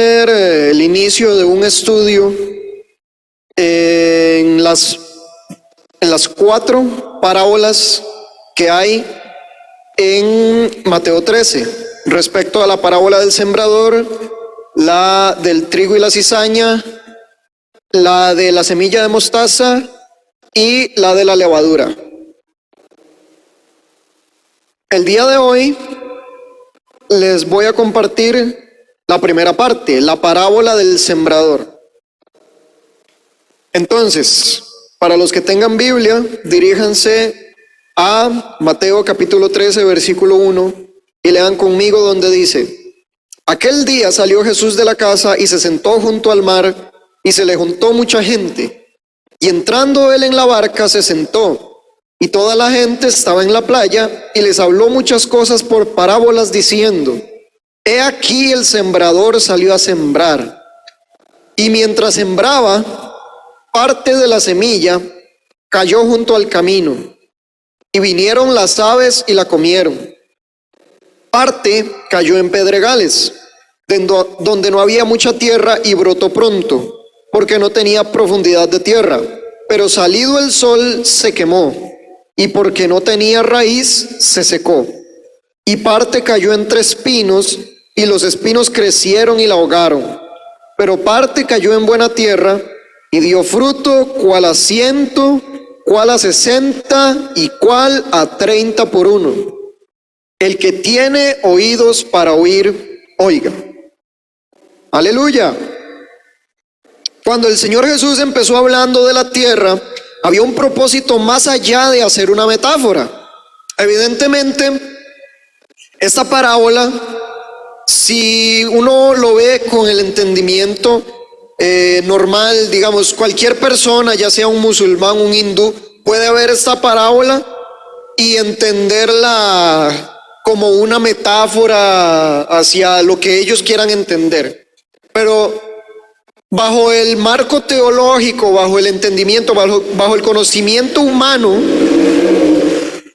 El inicio de un estudio en las 4 parábolas que hay en Mateo 13 respecto a la parábola del sembrador, la del trigo y la cizaña, la de la semilla de mostaza y la de la levadura. El día de hoy les voy a compartir la primera parte, la parábola del sembrador. Entonces, para los que tengan Biblia, diríjanse a Mateo capítulo 13, versículo 1, y lean conmigo donde dice: Aquel día salió Jesús de la casa y se sentó junto al mar, y se le juntó mucha gente. Y entrando él en la barca, se sentó, y toda la gente estaba en la playa, y les habló muchas cosas por parábolas, diciendo: He aquí el sembrador salió a sembrar, y mientras sembraba, parte de la semilla cayó junto al camino, y vinieron las aves y la comieron. Parte cayó en pedregales, donde no había mucha tierra, y brotó pronto, porque no tenía profundidad de tierra. Pero salido el sol se quemó, y porque no tenía raíz se secó. Y parte cayó entre espinos, y los espinos crecieron y la ahogaron. Pero parte cayó en buena tierra, y dio fruto, cuál a 100, cuál a 60, y cuál a 30 por uno. El que tiene oídos para oír, oiga. Aleluya. Cuando el Señor Jesús empezó hablando de la tierra, había un propósito más allá de hacer una metáfora. Evidentemente, esta parábola, si uno lo ve con el entendimiento normal, digamos, cualquier persona, ya sea un musulmán, un hindú, puede ver esta parábola y entenderla como una metáfora hacia lo que ellos quieran entender. Pero bajo el marco teológico, bajo el entendimiento, bajo el conocimiento humano,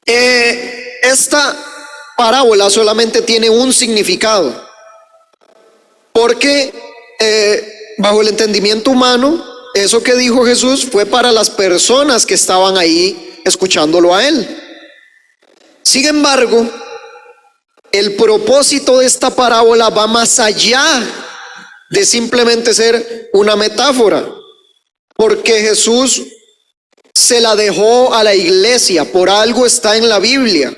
esta parábola solamente tiene un significado. Porque bajo el entendimiento humano, eso que dijo Jesús fue para las personas que estaban ahí escuchándolo a él. Sin embargo, el propósito de esta parábola va más allá de simplemente ser una metáfora, porque Jesús se la dejó a la iglesia, por algo está en la Biblia,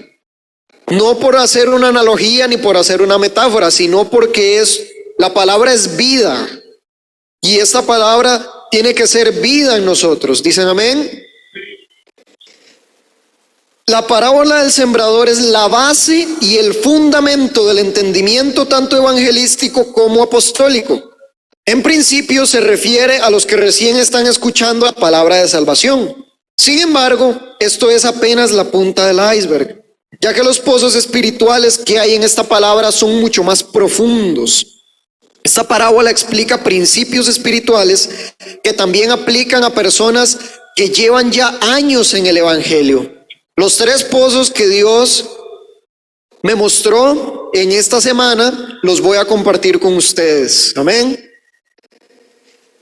no por hacer una analogía ni por hacer una metáfora, sino porque la palabra es vida, y esta palabra tiene que ser vida en nosotros. ¿Dicen amén? La parábola del sembrador es la base y el fundamento del entendimiento tanto evangelístico como apostólico. En principio se refiere a los que recién están escuchando la palabra de salvación. Sin embargo, esto es apenas la punta del iceberg, ya que los pozos espirituales que hay en esta palabra son mucho más profundos. Esta parábola explica principios espirituales que también aplican a personas que llevan ya años en el evangelio. Los 3 pozos que Dios me mostró en esta semana los voy a compartir con ustedes. Amén.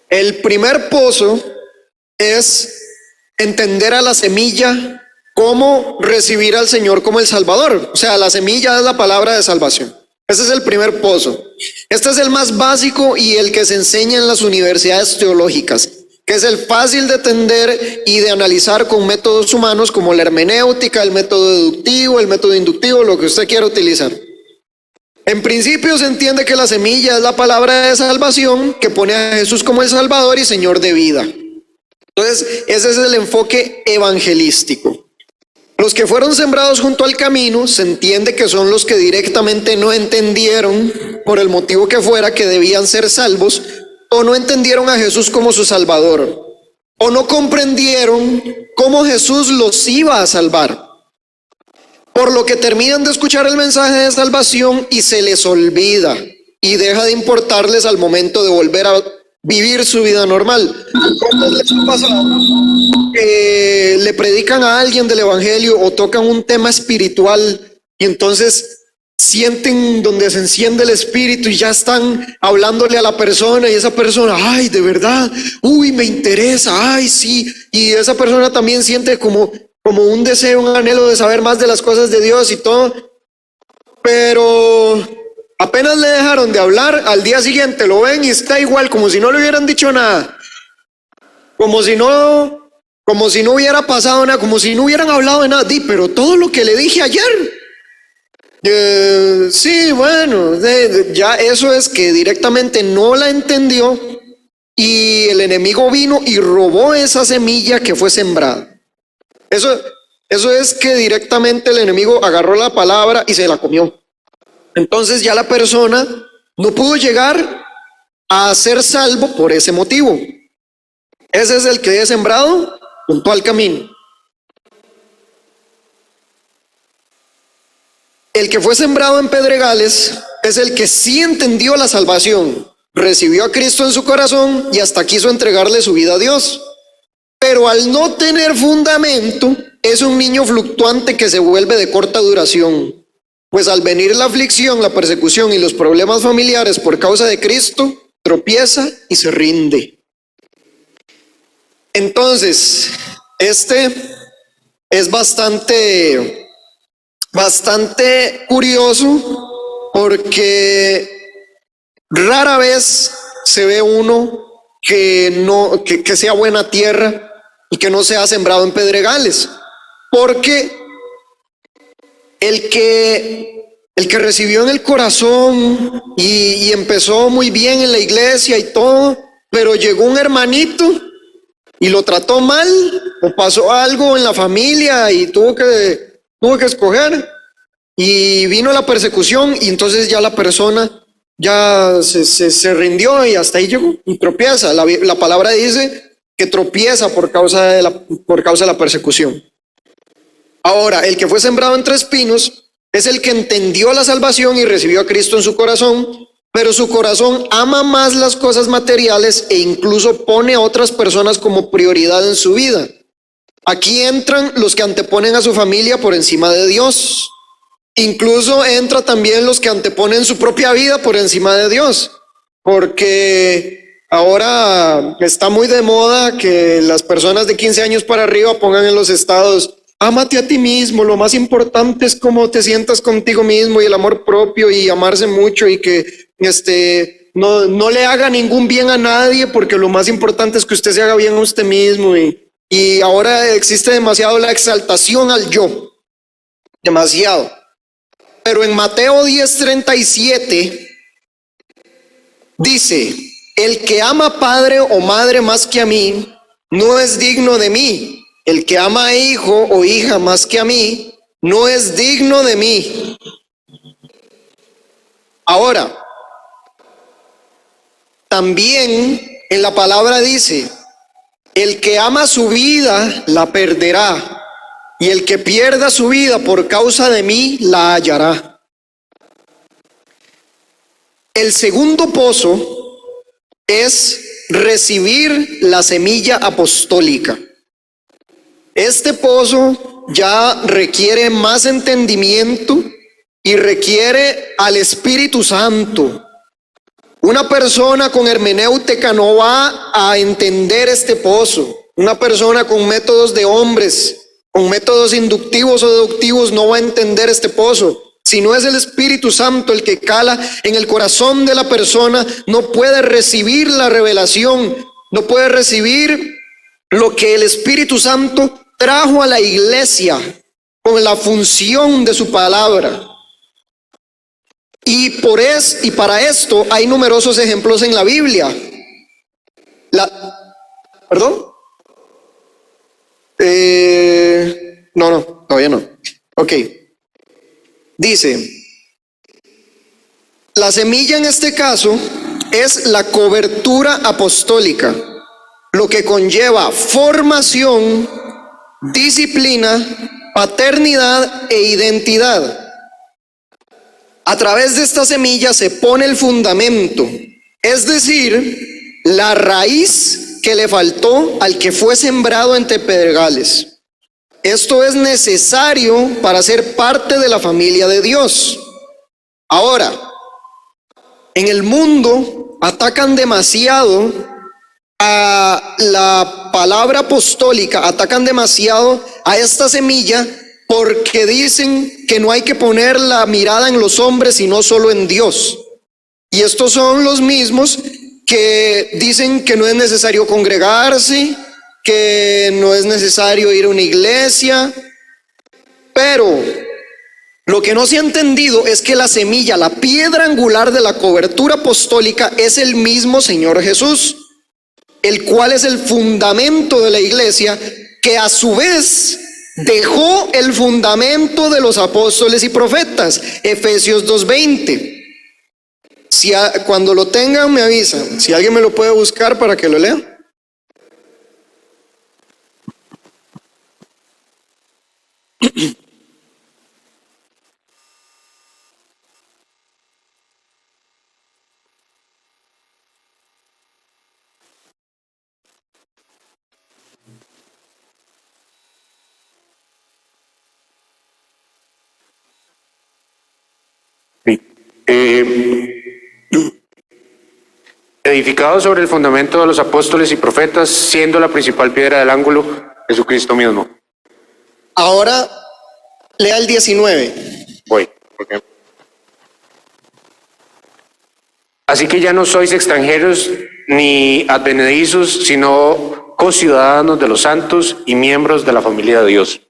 El primer pozo es entender a la semilla, cómo recibir al Señor como el Salvador. O sea, la semilla es la palabra de salvación. Ese es el primer pozo. Este es el más básico y el que se enseña en las universidades teológicas, que es el fácil de entender y de analizar con métodos humanos como la hermenéutica, el método deductivo, el método inductivo, lo que usted quiera utilizar. En principio se entiende que la semilla es la palabra de salvación que pone a Jesús como el Salvador y Señor de vida. Entonces, ese es el enfoque evangelístico. Los que fueron sembrados junto al camino se entiende que son los que directamente no entendieron, por el motivo que fuera, que debían ser salvos, o no entendieron a Jesús como su Salvador, o no comprendieron cómo Jesús los iba a salvar, por lo que terminan de escuchar el mensaje de salvación y se les olvida y deja de importarles al momento de volver a vivir su vida normal. ¿Cuántos les ha pasado que le predican a alguien del evangelio o tocan un tema espiritual y entonces sienten donde se enciende el espíritu y ya están hablándole a la persona y esa persona, ay, de verdad, uy, me interesa, ay, sí. Y esa persona también siente como un deseo, un anhelo de saber más de las cosas de Dios y todo. Pero apenas le dejaron de hablar, al día siguiente lo ven y está igual, como si no le hubieran dicho nada. Como si no hubiera pasado nada, como si no hubieran hablado de nada. Pero todo lo que le dije ayer. Sí, bueno, ya eso es que directamente no la entendió y el enemigo vino y robó esa semilla que fue sembrada. Eso es que directamente el enemigo agarró la palabra y se la comió. Entonces ya la persona no pudo llegar a ser salvo por ese motivo. Ese es el que es sembrado junto al camino. El que fue sembrado en pedregales es el que sí entendió la salvación, recibió a Cristo en su corazón y hasta quiso entregarle su vida a Dios. Pero al no tener fundamento, es un niño fluctuante que se vuelve de corta duración. Pues al venir la aflicción, la persecución y los problemas familiares por causa de Cristo, tropieza y se rinde. Entonces, este es bastante curioso porque rara vez se ve uno que sea buena tierra y que no sea sembrado en pedregales, porque el que recibió en el corazón y empezó muy bien en la iglesia y todo, pero llegó un hermanito y lo trató mal o pasó algo en la familia y tuvo que escoger y vino la persecución y entonces ya la persona ya se rindió y hasta ahí llegó y tropieza. La palabra dice que tropieza por causa de la persecución. Ahora, el que fue sembrado entre espinos es el que entendió la salvación y recibió a Cristo en su corazón, pero su corazón ama más las cosas materiales e incluso pone a otras personas como prioridad en su vida. Aquí entran los que anteponen a su familia por encima de Dios. Incluso entra también los que anteponen su propia vida por encima de Dios, porque ahora está muy de moda que las personas de 15 años para arriba pongan en los estados: ámate a ti mismo, lo más importante es cómo te sientas contigo mismo y el amor propio y amarse mucho y que no le haga ningún bien a nadie porque lo más importante es que usted se haga bien a usted mismo. Y ahora existe demasiado la exaltación al yo, demasiado. Pero en Mateo 10:37 dice: el que ama padre o madre más que a mí, no es digno de mí. El que ama a hijo o hija más que a mí, no es digno de mí. Ahora, también en la palabra dice: el que ama su vida, la perderá. Y el que pierda su vida por causa de mí, la hallará. El segundo pozo es recibir la semilla apostólica. Este pozo ya requiere más entendimiento y requiere al Espíritu Santo. Una persona con hermenéutica no va a entender este pozo. Una persona con métodos de hombres, con métodos inductivos o deductivos, no va a entender este pozo. Si no es el Espíritu Santo el que cala en el corazón de la persona, no puede recibir la revelación, no puede recibir lo que el Espíritu Santo trajo a la iglesia con la función de su palabra. Y para esto hay numerosos ejemplos en la Biblia. ¿Perdón? No, todavía no. Ok. Dice, la semilla en este caso es la cobertura apostólica, lo que conlleva formación, disciplina, paternidad e identidad. A través de esta semilla se pone el fundamento, es decir, la raíz que le faltó al que fue sembrado entre pedregales. Esto es necesario para ser parte de la familia de Dios. Ahora, en el mundo atacan demasiado a la palabra apostólica, atacan demasiado a esta semilla porque dicen que no hay que poner la mirada en los hombres sino solo en Dios. Y estos son los mismos que dicen que no es necesario congregarse, que no es necesario ir a una iglesia, pero lo que no se ha entendido es que la semilla, la piedra angular de la cobertura apostólica es el mismo Señor Jesús, el cual es el fundamento de la iglesia, que a su vez dejó el fundamento de los apóstoles y profetas, Efesios 2:20. Cuando lo tengan me avisan, si alguien me lo puede buscar para que lo lea. Sí. Edificado sobre el fundamento de los apóstoles y profetas, siendo la principal piedra del ángulo Jesucristo mismo. Ahora lea el 19. Voy. Okay. Así que ya no sois extranjeros ni advenedizos, sino conciudadanos de los santos y miembros de la familia de Dios.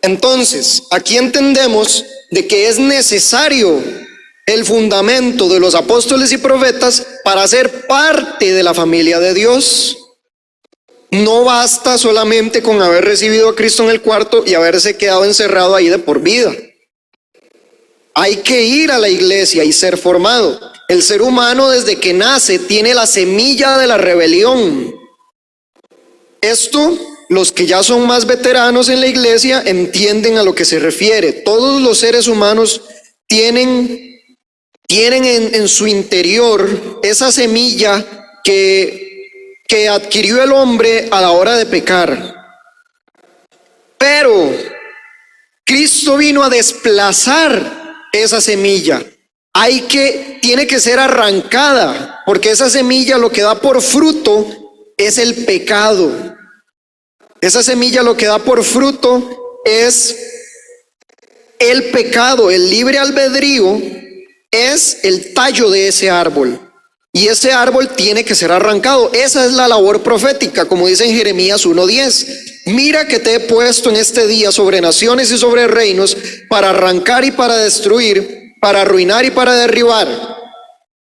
Entonces, aquí entendemos de que es necesario el fundamento de los apóstoles y profetas para ser parte de la familia de Dios. No basta solamente con haber recibido a Cristo en el cuarto y haberse quedado encerrado ahí de por vida. Hay que ir a la iglesia y ser formado. El ser humano desde que nace tiene la semilla de la rebelión. Esto, los que ya son más veteranos en la iglesia entienden a lo que se refiere. Todos los seres humanos tienen en su interior esa semilla que adquirió el hombre a la hora de pecar. Pero Cristo vino a desplazar esa semilla. Tiene que ser arrancada, porque esa semilla lo que da por fruto es el pecado. Esa semilla lo que da por fruto es el pecado. El libre albedrío es el tallo de ese árbol. Y ese árbol tiene que ser arrancado. Esa es la labor profética, como dice en Jeremías 1:10. Mira que te he puesto en este día sobre naciones y sobre reinos para arrancar y para destruir, para arruinar y para derribar.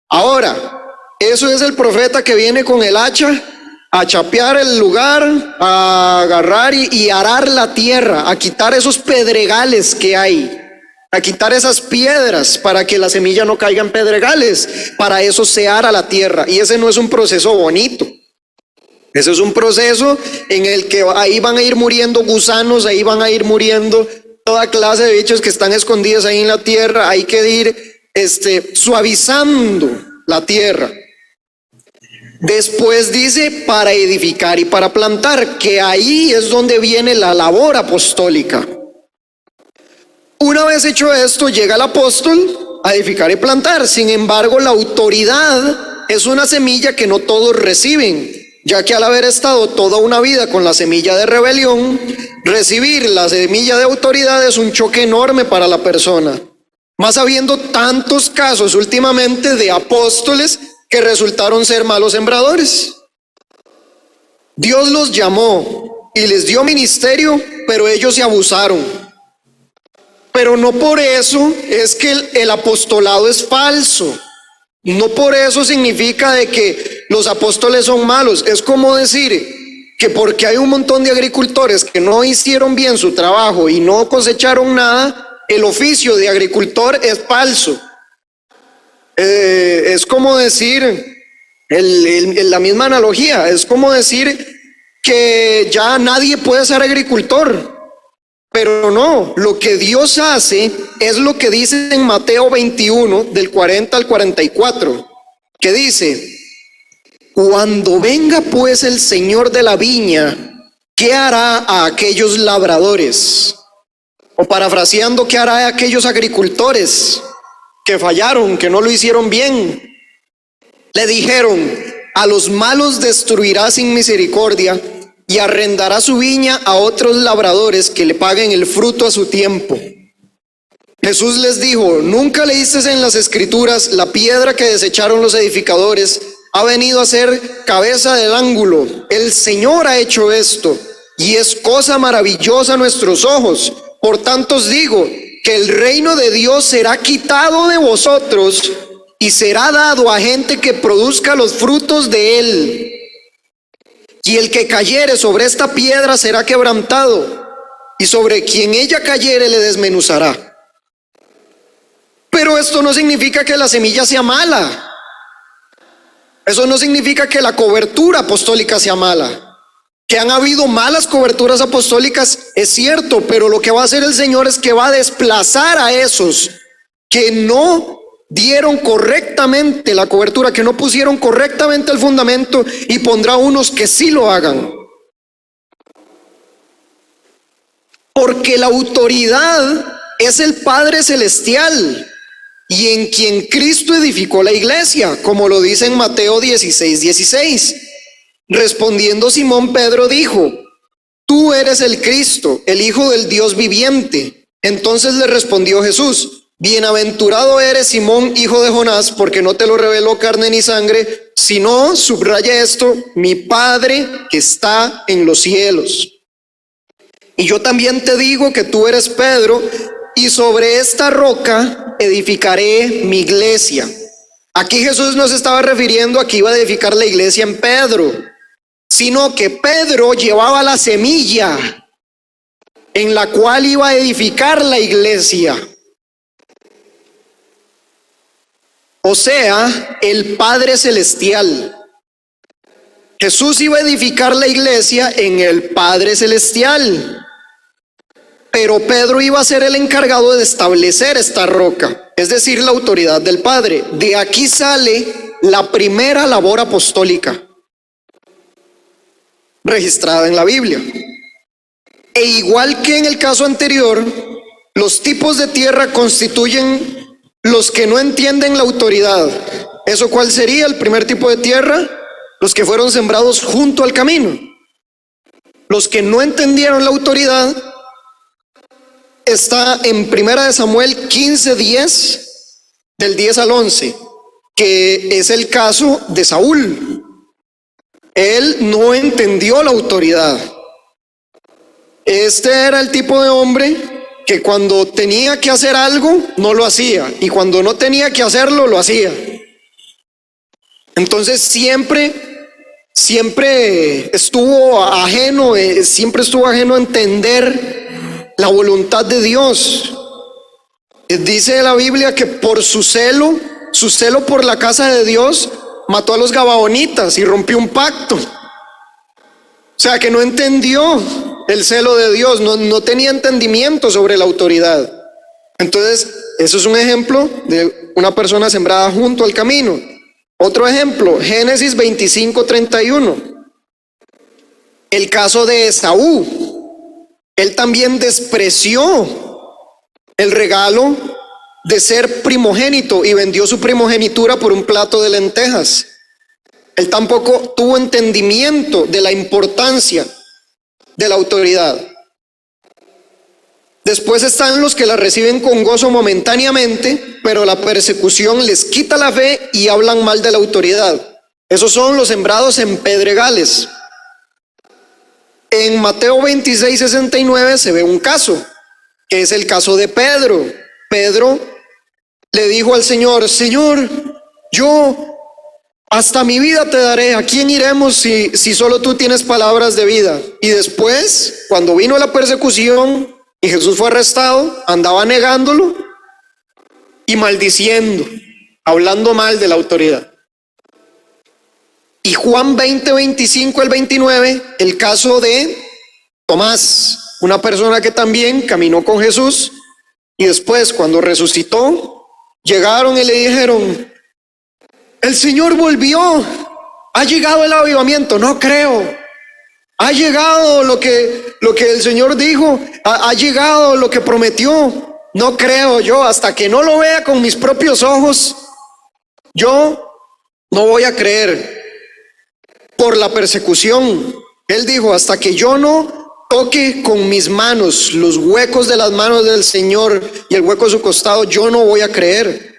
Ahora, eso es el profeta que viene con el hacha a chapear el lugar, a agarrar y arar la tierra, a quitar esos pedregales que hay, a quitar esas piedras para que la semilla no caiga en pedregales. Para eso se ara la tierra, y ese no es un proceso bonito. Ese es un proceso en el que ahí van a ir muriendo gusanos, ahí van a ir muriendo toda clase de bichos que están escondidos ahí en la tierra. Hay que ir suavizando la tierra. Después dice para edificar y para plantar, que ahí es donde viene la labor apostólica. Una vez hecho esto, llega el apóstol a edificar y plantar. Sin embargo, la autoridad es una semilla que no todos reciben, ya que al haber estado toda una vida con la semilla de rebelión, recibir la semilla de autoridad es un choque enorme para la persona. Más habiendo tantos casos últimamente de apóstoles que resultaron ser malos sembradores. Dios los llamó y les dio ministerio, pero ellos se abusaron. Pero no por eso es que el apostolado es falso. No por eso significa de que los apóstoles son malos. Es como decir que porque hay un montón de agricultores que no hicieron bien su trabajo y no cosecharon nada, el oficio de agricultor es falso. Es como decir, la misma analogía, es como decir que ya nadie puede ser agricultor. Pero no, lo que Dios hace es lo que dice en Mateo 21, del 40 al 44, que dice: cuando venga pues el Señor de la viña, ¿qué hará a aquellos labradores? O parafraseando, ¿qué hará a aquellos agricultores que fallaron, que no lo hicieron bien. Le dijeron: a los malos destruirá sin misericordia y arrendará su viña a otros labradores que le paguen el fruto a su tiempo. Jesús les dijo: ¿nunca leísteis en las Escrituras: la piedra que desecharon los edificadores ha venido a ser cabeza del ángulo? El Señor ha hecho esto, y es cosa maravillosa a nuestros ojos. Por tanto os digo que el reino de Dios será quitado de vosotros y será dado a gente que produzca los frutos de él. Y el que cayere sobre esta piedra será quebrantado, y sobre quien ella cayere le desmenuzará. Pero esto no significa que la semilla sea mala. Eso no significa que la cobertura apostólica sea mala. Que han habido malas coberturas apostólicas, es cierto, pero lo que va a hacer el Señor es que va a desplazar a esos que no dieron correctamente la cobertura, que no pusieron correctamente el fundamento, y pondrá unos que sí lo hagan. Porque la autoridad es el Padre Celestial, y en quien Cristo edificó la iglesia, como lo dice en Mateo 16:16. Respondiendo Simón Pedro dijo: tú eres el Cristo, el Hijo del Dios viviente. Entonces le respondió Jesús: bienaventurado eres, Simón, hijo de Jonás, porque no te lo reveló carne ni sangre, sino, subraya esto, mi Padre que está en los cielos. Y yo también te digo que tú eres Pedro, y sobre esta roca edificaré mi iglesia. Aquí Jesús no se estaba refiriendo a que iba a edificar la iglesia en Pedro, sino que Pedro llevaba la semilla en la cual iba a edificar la iglesia. O sea, el Padre Celestial. Jesús iba a edificar la iglesia en el Padre Celestial, pero Pedro iba a ser el encargado de establecer esta roca, es decir, la autoridad del Padre. De aquí sale la primera labor apostólica registrada en la Biblia. E igual que en el caso anterior, los tipos de tierra constituyen los que no entienden la autoridad. ¿Eso cuál sería el primer tipo de tierra? Los que fueron sembrados junto al camino. Los que no entendieron la autoridad está en 1 Samuel 15:10, del 10 al 11, que es el caso de Saúl. Él no entendió la autoridad. Este era el tipo de hombre que cuando tenía que hacer algo, no lo hacía, y cuando no tenía que hacerlo, lo hacía. Entonces siempre estuvo ajeno a entender la voluntad de Dios. Dice la Biblia que por su celo por la casa de Dios, mató a los gabaonitas y rompió un pacto. O sea, que no entendió el celo de Dios, no tenía entendimiento sobre la autoridad. Entonces, eso es un ejemplo de una persona sembrada junto al camino. Otro ejemplo, Génesis 25:31. El caso de Esaú. Él también despreció el regalo de ser primogénito y vendió su primogenitura por un plato de lentejas. Él tampoco tuvo entendimiento de la importancia de la autoridad. Después están los que la reciben con gozo momentáneamente, pero la persecución les quita la fe y hablan mal de la autoridad. Esos son los sembrados en pedregales. En Mateo 26:69 se ve un caso, que es el caso de Pedro. Pedro le dijo al Señor: Señor, yo hasta mi vida te daré. ¿A quién iremos si solo tú tienes palabras de vida? Y después, cuando vino la persecución y Jesús fue arrestado, andaba negándolo y maldiciendo, hablando mal de la autoridad. Y Juan 20:25 al 29, el caso de Tomás, una persona que también caminó con Jesús, y después, cuando resucitó, llegaron y le dijeron: el Señor volvió, ha llegado el avivamiento. No creo. Ha llegado lo que el Señor dijo, ha llegado lo que prometió. no creo yo, hasta que no lo vea con mis propios ojos, yo no voy a creer por la persecución. Él dijo, hasta que yo no toque con mis manos los huecos de las manos del Señor y el hueco de su costado, yo no voy a creer.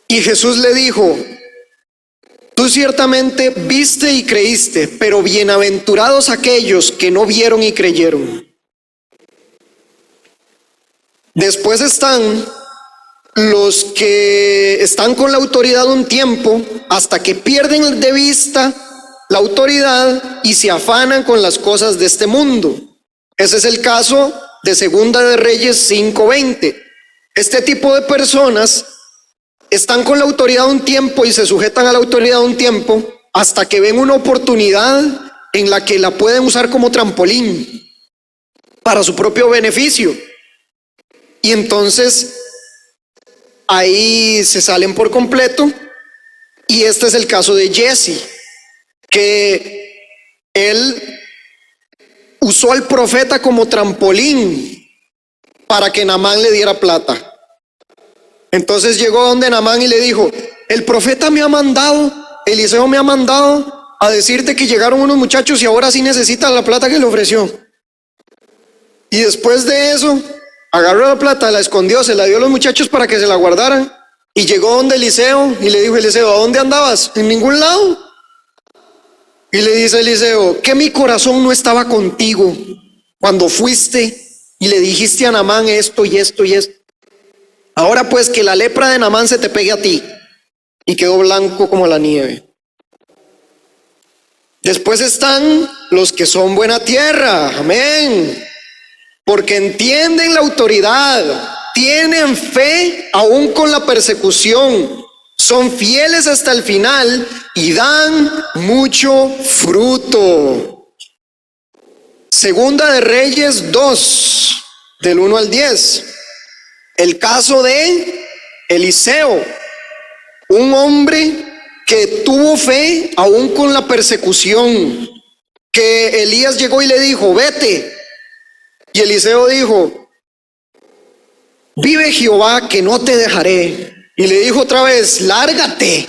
Y Jesús le dijo, tú ciertamente viste y creíste, pero bienaventurados aquellos que no vieron y creyeron. Después están los que están con la autoridad un tiempo hasta que pierden de vista la autoridad y se afanan con las cosas de este mundo. Ese es el caso de Segunda de Reyes 5:20. Este tipo de personas están con la autoridad un tiempo y se sujetan a la autoridad un tiempo hasta que ven una oportunidad en la que la pueden usar como trampolín para su propio beneficio. Y entonces ahí se salen por completo. Y este es el caso de Jesse, que él usó al profeta como trampolín para que Naamán le diera plata. Entonces llegó donde Naamán y le dijo, el profeta me ha mandado, Eliseo me ha mandado a decirte que llegaron unos muchachos y ahora sí necesitan la plata que le ofreció. Y después de eso, agarró la plata, la escondió, se la dio a los muchachos para que se la guardaran. Y llegó donde Eliseo y le dijo, Eliseo, ¿a dónde andabas? En ningún lado. Y le dice Eliseo, que mi corazón no estaba contigo cuando fuiste y le dijiste a Naamán esto y esto y esto. Ahora pues que la lepra de Naamán se te pegue a ti. Y quedó blanco como la nieve. Después están los que son buena tierra, amén, porque entienden la autoridad, tienen fe aún con la persecución, son fieles hasta el final y dan mucho fruto. Segunda de Reyes 2, del 1 al 10. El caso de Eliseo, un hombre que tuvo fe aún con la persecución, que Elías llegó y le dijo, vete. Y Eliseo dijo, vive Jehová que no te dejaré. Y le dijo otra vez, lárgate.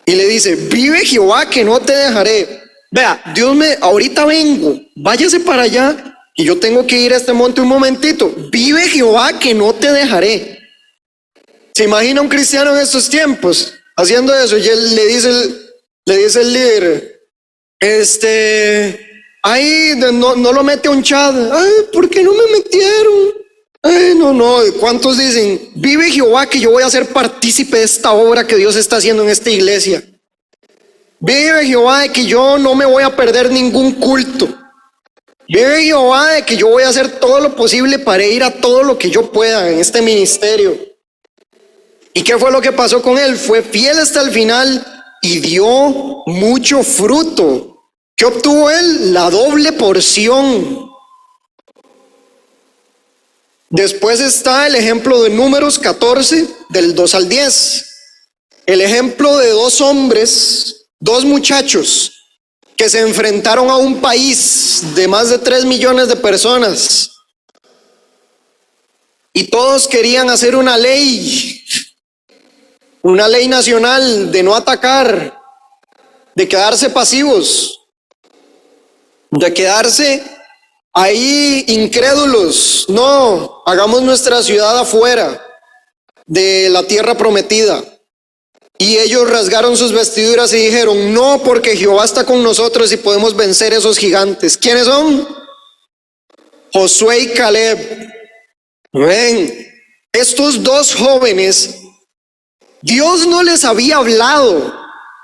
Y le dice, vive Jehová que no te dejaré. Vea, ahorita vengo, váyase para allá y yo tengo que ir a este monte un momentito. Vive Jehová que no te dejaré. ¿Se imagina un cristiano en estos tiempos haciendo eso? Y él le dice el líder, ay, no lo mete a un chat. Ay, ¿por qué no me metieron? Ay, no. ¿Cuántos dicen, vive Jehová que yo voy a ser partícipe de esta obra que Dios está haciendo en esta iglesia? Vive Jehová de que yo no me voy a perder ningún culto. Vive Jehová de que yo voy a hacer todo lo posible para ir a todo lo que yo pueda en este ministerio. ¿Y qué fue lo que pasó con él? Fue fiel hasta el final y dio mucho fruto. ¿Qué obtuvo él? La doble porción. Después está el ejemplo de Números 14, del 2 al 10. El ejemplo de dos hombres, dos muchachos, que se enfrentaron a un país de más de 3 millones de personas. Y todos querían hacer una ley nacional de no atacar, de quedarse pasivos, de quedarse ahí incrédulos. No, hagamos nuestra ciudad afuera de la tierra prometida. Y ellos rasgaron sus vestiduras y dijeron, no, porque Jehová está con nosotros y podemos vencer esos gigantes. ¿Quiénes son? Josué y Caleb. Ven, estos dos jóvenes, Dios no les había hablado.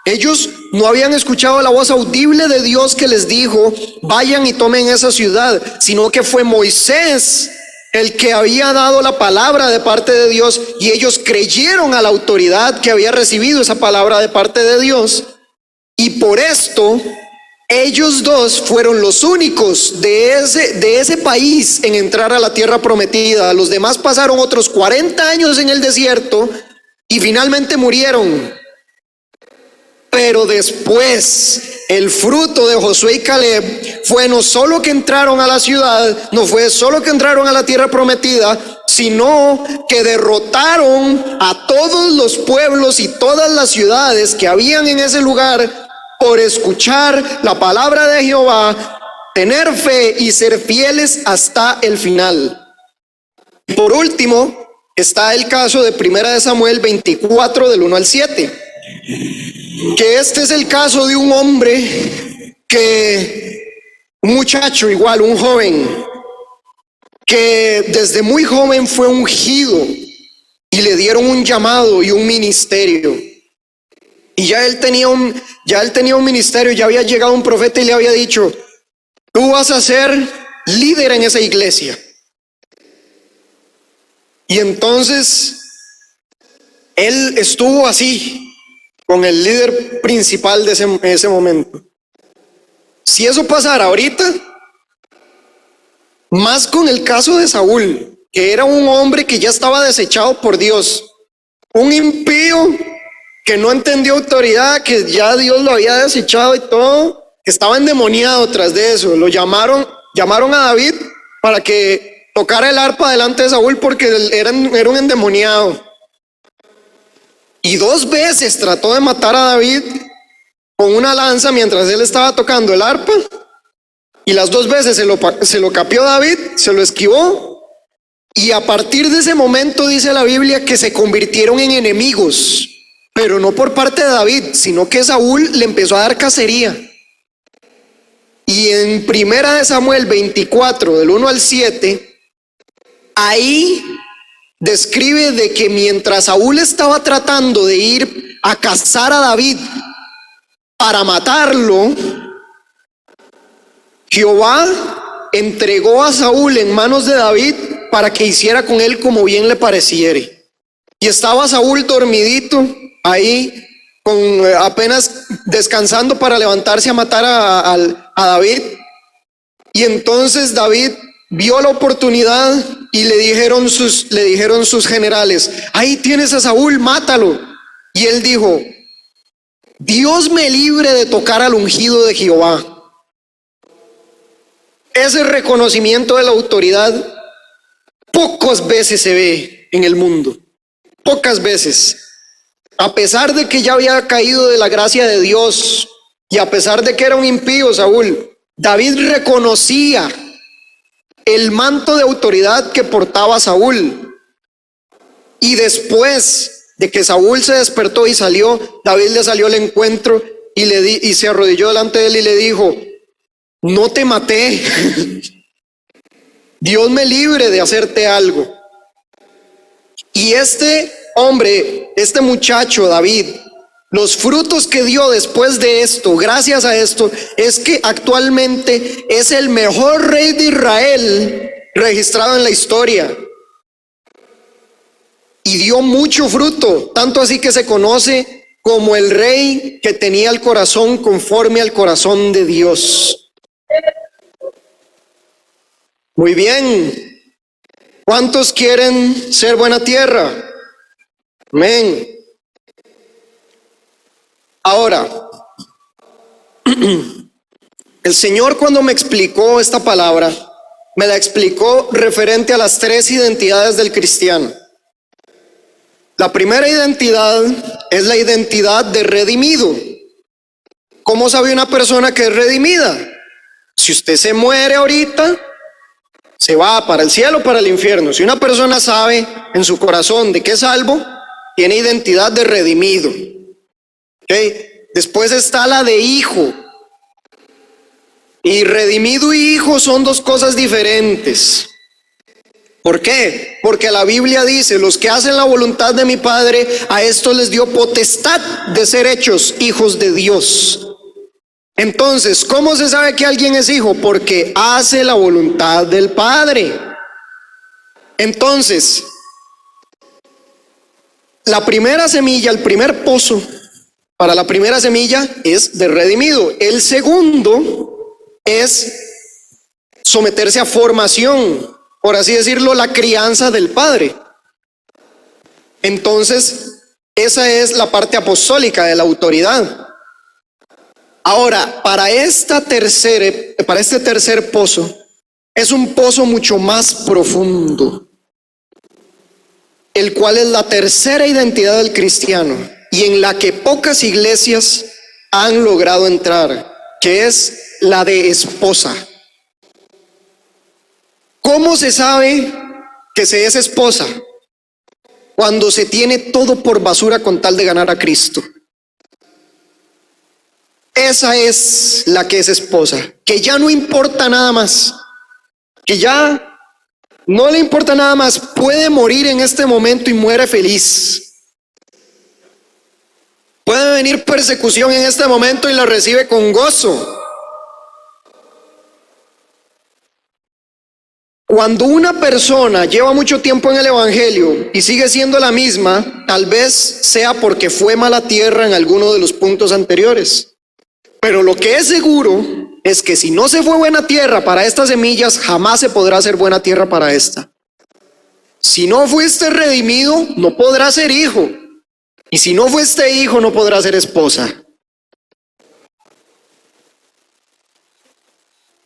Ellos no habían escuchado la voz audible de Dios que les dijo, vayan y tomen esa ciudad, sino que fue Moisés el que había dado la palabra de parte de Dios, y ellos creyeron a la autoridad que había recibido esa palabra de parte de Dios, y por esto ellos dos fueron los únicos de ese país en entrar a la tierra prometida. Los demás pasaron otros 40 años en el desierto y finalmente murieron. Pero después, el fruto de Josué y Caleb fue no solo que entraron a la ciudad, no fue solo que entraron a la tierra prometida, sino que derrotaron a todos los pueblos y todas las ciudades que habían en ese lugar por escuchar la palabra de Jehová, tener fe y ser fieles hasta el final. Por último, está el caso de 1 Samuel 24 del 1 al 7, que este es el caso de un hombre un muchacho igual, un joven, que desde muy joven fue ungido y le dieron un llamado y un ministerio. Y ya él tenía un ministerio, ya había llegado un profeta y le había dicho: tú vas a ser líder en esa iglesia. Y entonces él estuvo así, con el líder principal de ese momento. Si eso pasara ahorita, más con el caso de Saúl, que era un hombre que ya estaba desechado por Dios, un impío que no entendió autoridad, que ya Dios lo había desechado y todo, que estaba endemoniado tras de eso. Lo llamaron a David para que tocara el arpa delante de Saúl porque era un endemoniado. Y 2 veces trató de matar a David con una lanza mientras él estaba tocando el arpa. Y las 2 veces se lo capió David, se lo esquivó. Y a partir de ese momento dice la Biblia que se convirtieron en enemigos. Pero no por parte de David, sino que Saúl le empezó a dar cacería. Y en 1 Samuel 24, del 1 al 7, ahí describe de que mientras Saúl estaba tratando de ir a cazar a David para matarlo, Jehová entregó a Saúl en manos de David para que hiciera con él como bien le pareciere. Y estaba Saúl dormidito ahí, apenas descansando para levantarse a matar a David. Y entonces David vio la oportunidad y le dijeron sus generales: ahí tienes a Saúl, mátalo. Y él dijo: Dios me libre de tocar al ungido de Jehová. Ese reconocimiento de la autoridad pocas veces se ve en el mundo, pocas veces. A pesar de que ya había caído de la gracia de Dios y a pesar de que era un impío Saúl, David reconocía el manto de autoridad que portaba Saúl. Y después de que Saúl se despertó y salió, David le salió al encuentro y se arrodilló delante de él y le dijo: no te maté. Dios me libre de hacerte algo. Y este hombre, este muchacho David, los frutos que dio después de esto, gracias a esto, es que actualmente es el mejor rey de Israel registrado en la historia. Y dio mucho fruto, tanto así que se conoce como el rey que tenía el corazón conforme al corazón de Dios. Muy bien. ¿Cuántos quieren ser buena tierra? Amén. Ahora, el Señor, cuando me explicó esta palabra, me la explicó referente a las 3 identidades del cristiano. La primera identidad es la identidad de redimido. ¿Cómo sabe una persona que es redimida? Si usted se muere ahorita, se va para el cielo o para el infierno. Si una persona sabe en su corazón de que es salvo, tiene identidad de redimido. ¿Okay? Después está la de hijo. Y redimido y hijo son 2 cosas diferentes. ¿Por qué? Porque la Biblia dice: los que hacen la voluntad de mi Padre, a estos les dio potestad de ser hechos hijos de Dios. Entonces, ¿cómo se sabe que alguien es hijo? Porque hace la voluntad del Padre. Entonces, la primera semilla, el primer pozo para la primera semilla es de redimido. El segundo es someterse a formación, por así decirlo, la crianza del Padre. Entonces, esa es la parte apostólica de la autoridad. Ahora, para este tercer pozo, es un pozo mucho más profundo, el cual es la tercera identidad del cristiano y en la que pocas iglesias han logrado entrar, que es la de esposa. ¿Cómo se sabe que se es esposa? Cuando se tiene todo por basura con tal de ganar a Cristo. Esa es la que es esposa, que ya no importa nada más, que ya no le importa nada más, puede morir en este momento y muere feliz. Puede venir persecución en este momento y la recibe con gozo. Cuando una persona lleva mucho tiempo en el evangelio y sigue siendo la misma, tal vez sea porque fue mala tierra en alguno de los puntos anteriores. Pero lo que es seguro es que si no se fue buena tierra para estas semillas, jamás se podrá ser buena tierra para esta. Si no fuiste redimido, no podrás ser hijo. Y si no fuiste hijo, no podrás ser esposa.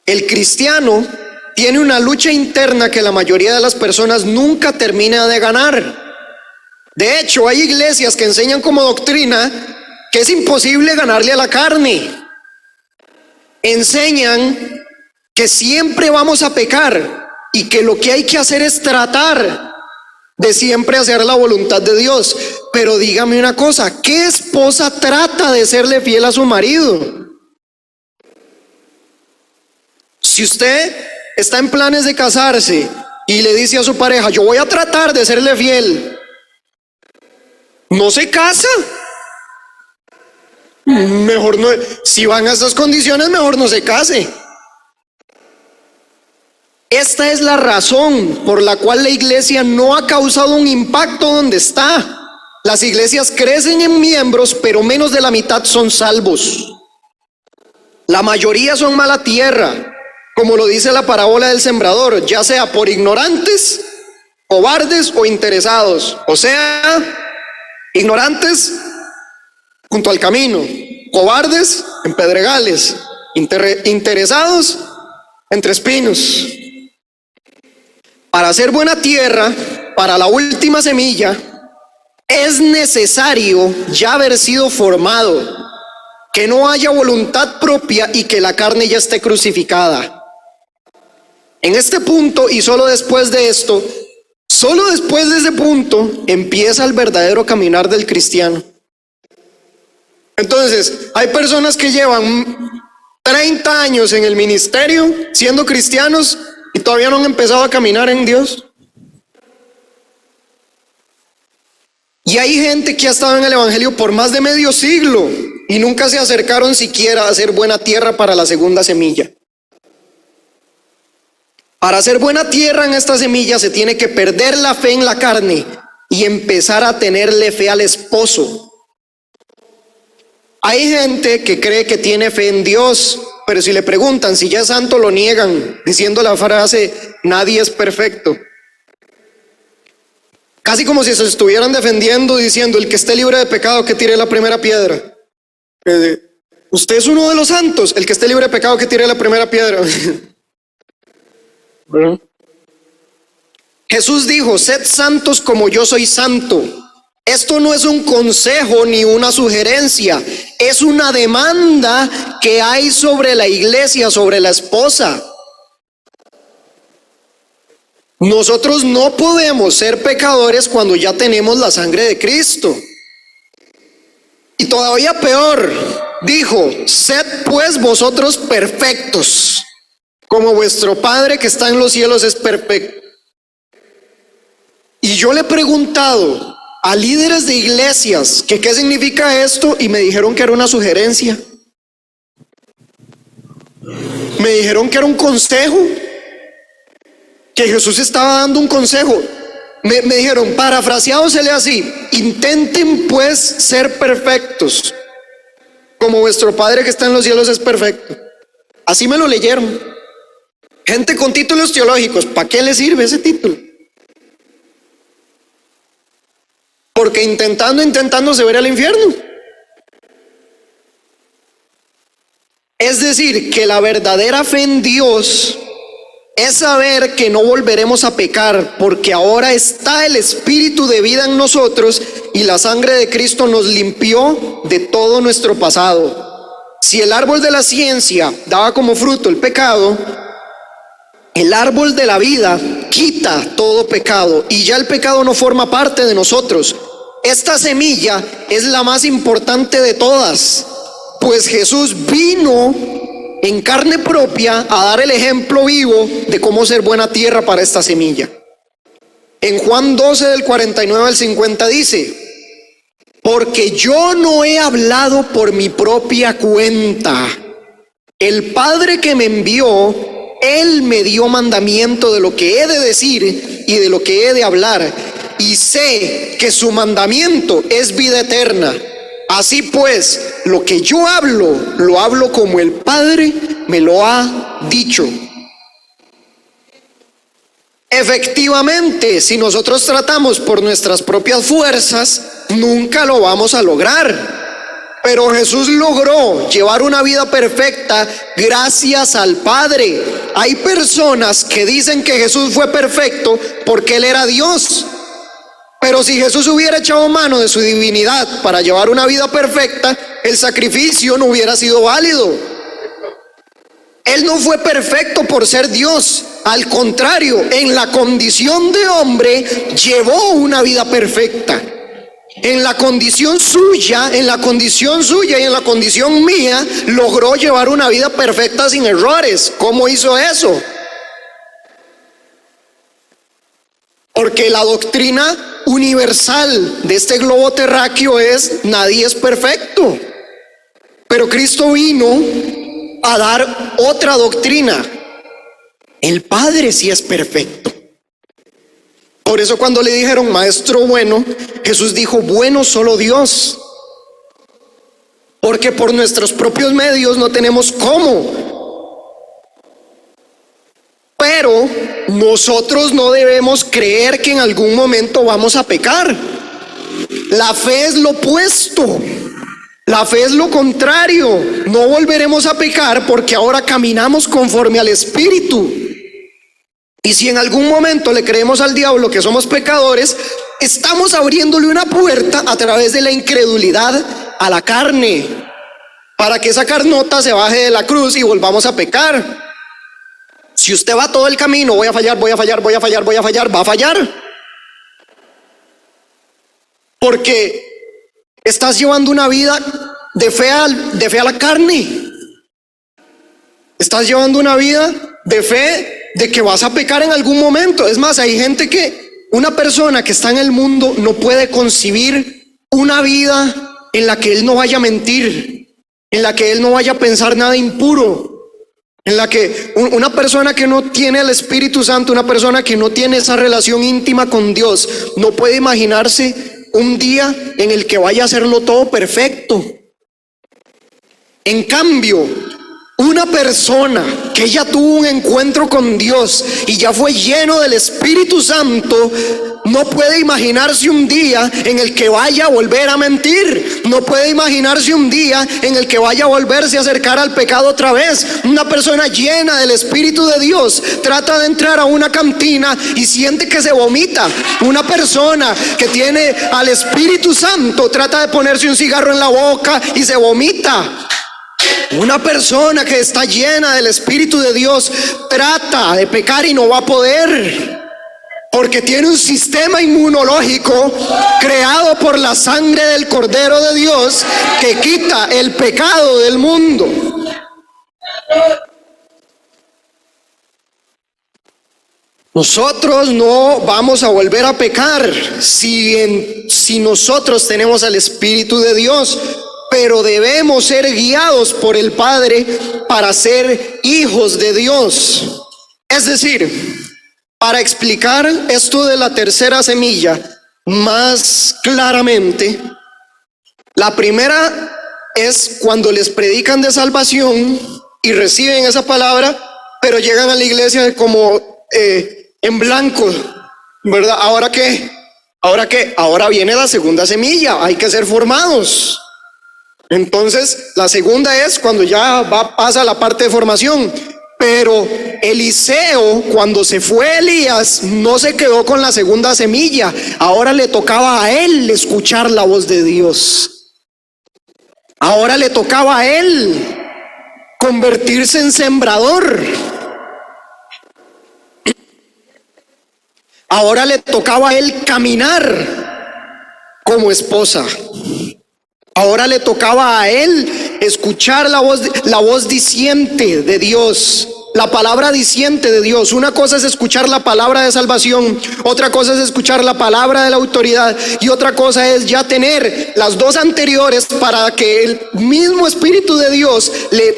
El cristiano tiene una lucha interna que la mayoría de las personas nunca termina de ganar. De hecho, hay iglesias que enseñan como doctrina que es imposible ganarle a la carne. Enseñan que siempre vamos a pecar y que lo que hay que hacer es tratar de siempre hacer la voluntad de Dios. Pero dígame una cosa, ¿qué esposa trata de serle fiel a su marido? Si usted está en planes de casarse y le dice a su pareja, yo voy a tratar de serle fiel, no se casa. Mejor no, si van a esas condiciones, mejor no se case. Esta es la razón por la cual la iglesia no ha causado un impacto donde está. Las iglesias crecen en miembros, pero menos de la mitad son salvos. La mayoría son mala tierra, como lo dice la parábola del sembrador, ya sea por ignorantes, cobardes o interesados. O sea, ignorantes junto al camino, cobardes en pedregales, interesados entre espinos. Para hacer buena tierra, para la última semilla, es necesario ya haber sido formado, que no haya voluntad propia y que la carne ya esté crucificada. En este punto y solo después de esto, solo después de ese punto, empieza el verdadero caminar del cristiano. Entonces, hay personas que llevan 30 años en el ministerio siendo cristianos y todavía no han empezado a caminar en Dios. Y hay gente que ha estado en el evangelio por más de medio siglo y nunca se acercaron siquiera a hacer buena tierra para la segunda semilla. Para hacer buena tierra en esta semilla se tiene que perder la fe en la carne y empezar a tenerle fe al esposo. Hay gente que cree que tiene fe en Dios, pero si le preguntan si ya es santo, lo niegan, diciendo la frase, nadie es perfecto. Casi como si se estuvieran defendiendo, diciendo, el que esté libre de pecado, que tire la primera piedra. Usted es uno de los santos, el que esté libre de pecado, que tire la primera piedra. Jesús dijo, sed santos como yo soy santo. Esto no es un consejo ni una sugerencia, es una demanda que hay sobre la iglesia, sobre la esposa. Nosotros no podemos ser pecadores cuando ya tenemos la sangre de Cristo. Y todavía peor, dijo, sed pues vosotros perfectos, como vuestro Padre que está en los cielos es perfecto. Y yo le he preguntado a líderes de iglesias que qué significa esto y me dijeron que era una sugerencia. Me dijeron que era un consejo, que Jesús estaba dando un consejo. Me dijeron, parafraseado se lee así, intenten pues ser perfectos, como vuestro Padre que está en los cielos es perfecto. Así me lo leyeron. Gente con títulos teológicos, ¿para qué le sirve ese título? Porque intentando se verá al infierno. Es decir, que la verdadera fe en Dios es saber que no volveremos a pecar, porque ahora está el Espíritu de vida en nosotros y la sangre de Cristo nos limpió de todo nuestro pasado. Si el árbol de la ciencia daba como fruto el pecado, el árbol de la vida quita todo pecado y ya el pecado no forma parte de nosotros. Esta semilla es la más importante de todas, pues Jesús vino en carne propia a dar el ejemplo vivo de cómo ser buena tierra para esta semilla. En Juan 12 del 49 al 50 dice: porque yo no he hablado por mi propia cuenta. El Padre que me envió, Él me dio mandamiento de lo que he de decir y de lo que he de hablar. Y sé que su mandamiento es vida eterna. Así pues, lo que yo hablo, lo hablo como el Padre me lo ha dicho. Efectivamente, si nosotros tratamos por nuestras propias fuerzas, nunca lo vamos a lograr. Pero Jesús logró llevar una vida perfecta gracias al Padre. Hay personas que dicen que Jesús fue perfecto porque Él era Dios. Pero si Jesús hubiera echado mano de su divinidad para llevar una vida perfecta, el sacrificio no hubiera sido válido. Él no fue perfecto por ser Dios. Al contrario, en la condición de hombre llevó una vida perfecta. En la condición suya y en la condición mía logró llevar una vida perfecta sin errores. ¿Cómo hizo eso? Porque la doctrina universal de este globo terráqueo es: nadie es perfecto. Pero Cristo vino a dar otra doctrina: el Padre sí es perfecto. Por eso cuando le dijeron maestro bueno, Jesús dijo: bueno solo Dios. Porque por nuestros propios medios no tenemos cómo. Pero nosotros no debemos creer que en algún momento vamos a pecar. La fe es lo opuesto. La fe es lo contrario. No volveremos a pecar porque ahora caminamos conforme al Espíritu. Y si en algún momento le creemos al diablo que somos pecadores, estamos abriéndole una puerta a través de la incredulidad a la carne, para que esa carnota se baje de la cruz y volvamos a pecar. Si usted va todo el camino: voy a fallar, va a fallar. Porque estás llevando una vida de fe a la carne. Estás llevando una vida de fe de que vas a pecar en algún momento. Es más, hay gente una persona que está en el mundo no puede concebir una vida en la que él no vaya a mentir, en la que él no vaya a pensar nada impuro, en la que una persona que no tiene el Espíritu Santo, una persona que no tiene esa relación íntima con Dios, no puede imaginarse un día en el que vaya a hacerlo todo perfecto. En cambio, una persona que ya tuvo un encuentro con Dios y ya fue lleno del Espíritu Santo, no puede imaginarse un día en el que vaya a volver a mentir. No puede imaginarse un día en el que vaya a volverse a acercar al pecado otra vez. Una persona llena del Espíritu de Dios trata de entrar a una cantina y siente que se vomita. Una persona que tiene al Espíritu Santo trata de ponerse un cigarro en la boca y se vomita. Una persona que está llena del Espíritu de Dios trata de pecar y no va a poder, porque tiene un sistema inmunológico creado por la sangre del Cordero de Dios que quita el pecado del mundo. Nosotros no vamos a volver a pecar si nosotros tenemos al Espíritu de Dios. Pero debemos ser guiados por el Padre para ser hijos de Dios. Es decir, para explicar esto de la tercera semilla más claramente, la primera es cuando les predican de salvación y reciben esa palabra, pero llegan a la iglesia como en blanco, ¿verdad? ¿Ahora qué? ¿Ahora qué? Ahora viene la segunda semilla, hay que ser formados. Entonces, la segunda es cuando ya pasa la parte de formación. Pero Eliseo, cuando se fue Elías, no se quedó con la segunda semilla. Ahora le tocaba a él escuchar la voz de Dios. Ahora le tocaba a él convertirse en sembrador. Ahora le tocaba a él caminar como esposa. Ahora le tocaba a él escuchar la voz diciente de Dios, la palabra diciente de Dios. Una cosa es escuchar la palabra de salvación, otra cosa es escuchar la palabra de la autoridad, y otra cosa es ya tener las dos anteriores para que el mismo Espíritu de Dios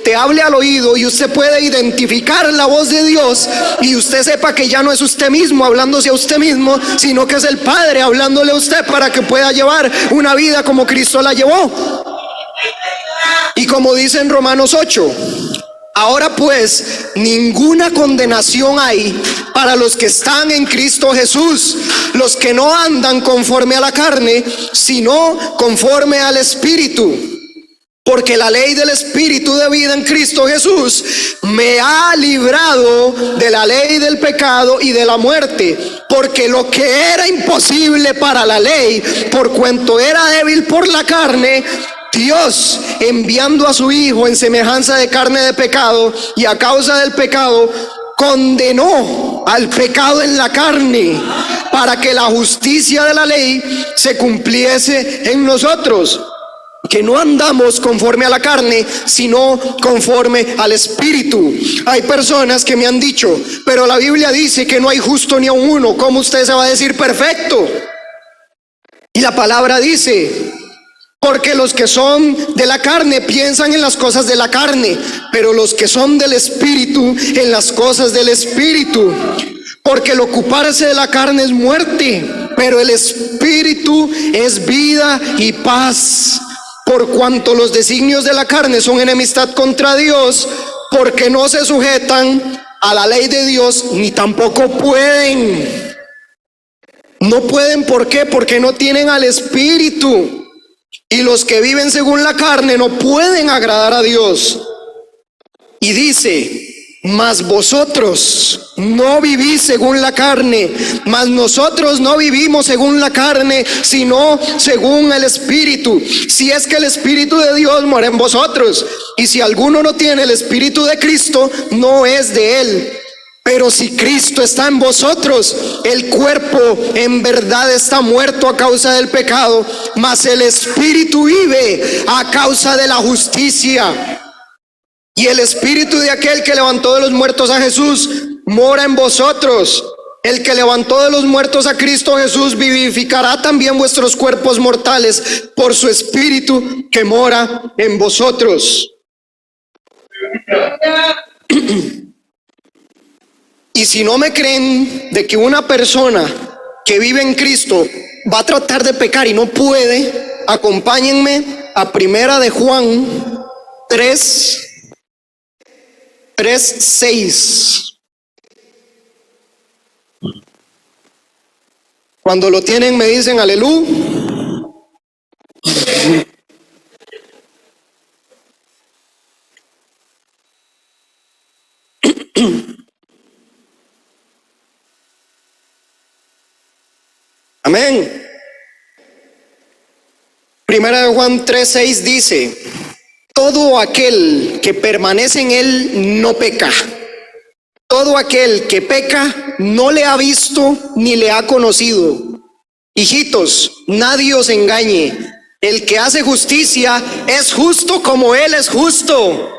te hable al oído y usted pueda identificar la voz de Dios y usted sepa que ya no es usted mismo hablándose a usted mismo, sino que es el Padre hablándole a usted para que pueda llevar una vida como Cristo la llevó. Y como dice en Romanos 8, ahora pues ninguna condenación hay para los que están en Cristo Jesús, los que no andan conforme a la carne, sino conforme al Espíritu. Porque la ley del Espíritu de vida en Cristo Jesús me ha librado de la ley del pecado y de la muerte. Porque lo que era imposible para la ley, por cuanto era débil por la carne, Dios, enviando a su Hijo en semejanza de carne de pecado, y a causa del pecado, condenó al pecado en la carne, para que la justicia de la ley se cumpliese en nosotros, que no andamos conforme a la carne, sino conforme al Espíritu. Hay personas que me han dicho, pero la Biblia dice que no hay justo ni aun uno. ¿Cómo usted se va a decir perfecto? Y la palabra dice: porque los que son de la carne piensan en las cosas de la carne, pero los que son del Espíritu en las cosas del Espíritu. Porque el ocuparse de la carne es muerte, pero el Espíritu es vida y paz. Por cuanto los designios de la carne son enemistad contra Dios, porque no se sujetan a la ley de Dios, ni tampoco pueden. No pueden, ¿por qué? Porque no tienen al Espíritu. Y los que viven según la carne no pueden agradar a Dios. Y dice: mas vosotros no vivís según la carne, mas nosotros no vivimos según la carne, sino según el Espíritu. Si es que el Espíritu de Dios mora en vosotros. Y si alguno no tiene el Espíritu de Cristo, no es de él. Pero si Cristo está en vosotros, el cuerpo en verdad está muerto a causa del pecado, mas el Espíritu vive a causa de la justicia. Y el Espíritu de aquel que levantó de los muertos a Jesús mora en vosotros. El que levantó de los muertos a Cristo Jesús vivificará también vuestros cuerpos mortales por su Espíritu que mora en vosotros. Y si no me creen de que una persona que vive en Cristo va a tratar de pecar y no puede, acompáñenme a 1 de Juan 3:6. Cuando lo tienen me dicen aleluya. Amén. 1 de Juan 3:6 dice: todo aquel que permanece en él no peca. Todo aquel que peca no le ha visto ni le ha conocido. Hijitos, nadie os engañe. El que hace justicia es justo como él es justo.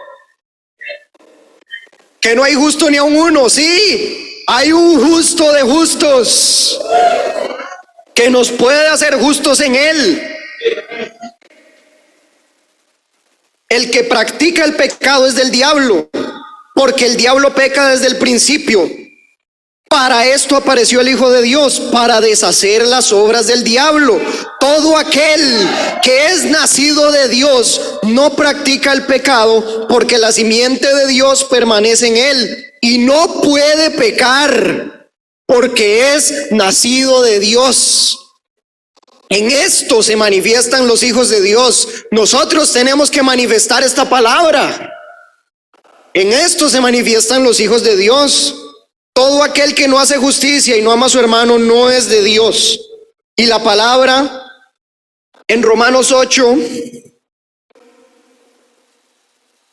Que no hay justo ni aun uno. Sí, hay un justo de justos que nos puede hacer justos en él. El que practica el pecado es del diablo, porque el diablo peca desde el principio. Para esto apareció el Hijo de Dios, para deshacer las obras del diablo. Todo aquel que es nacido de Dios no practica el pecado, porque la simiente de Dios permanece en él y no puede pecar, porque es nacido de Dios. En esto se manifiestan los hijos de Dios. Nosotros tenemos que manifestar esta palabra. En esto se manifiestan los hijos de Dios. Todo aquel que no hace justicia y no ama a su hermano no es de Dios. Y la palabra en Romanos 8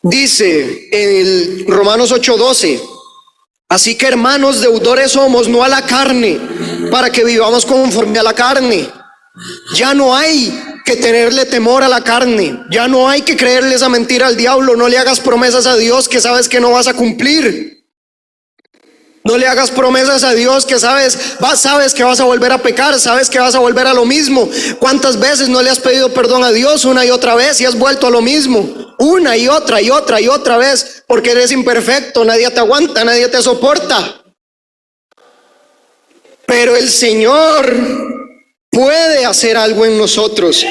dice, en Romanos 8:12, así que hermanos, deudores somos, no a la carne, para que vivamos conforme a la carne. Ya no hay que tenerle temor a la carne, ya no hay que creerle esa mentira al diablo. No le hagas promesas a Dios que sabes que no vas a cumplir. No le hagas promesas a Dios que sabes que vas a volver a pecar, sabes que vas a volver a lo mismo. ¿Cuántas veces no le has pedido perdón a Dios una y otra vez y has vuelto a lo mismo? Una y otra y otra y otra vez, porque eres imperfecto, nadie te aguanta, nadie te soporta. Pero el Señor puede hacer algo en nosotros.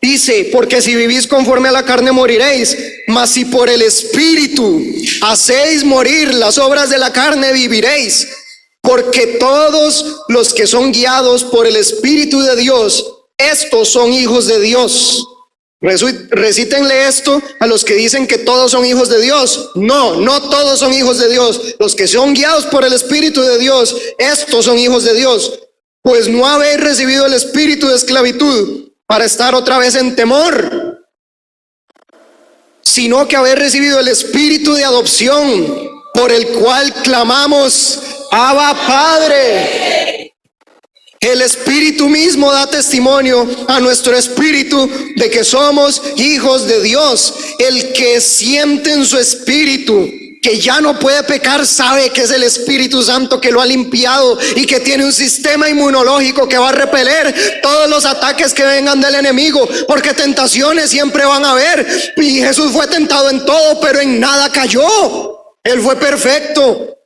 Dice, porque si vivís conforme a la carne moriréis, mas si por el Espíritu hacéis morir las obras de la carne, viviréis. Porque todos los que son guiados por el Espíritu de Dios, estos son hijos de Dios. Recítenle esto a los que dicen que todos son hijos de Dios. No, no todos son hijos de Dios. Los que son guiados por el Espíritu de Dios, estos son hijos de Dios. Pues no habéis recibido el espíritu de esclavitud para estar otra vez en temor, sino que habéis recibido el espíritu de adopción, por el cual clamamos, Abba, Padre. El Espíritu mismo da testimonio a nuestro espíritu de que somos hijos de Dios. El que siente en su espíritu que ya no puede pecar sabe que es el Espíritu Santo que lo ha limpiado y que tiene un sistema inmunológico que va a repeler todos los ataques que vengan del enemigo, porque tentaciones siempre van a haber. Y Jesús fue tentado en todo, pero en nada cayó. Él fue perfecto.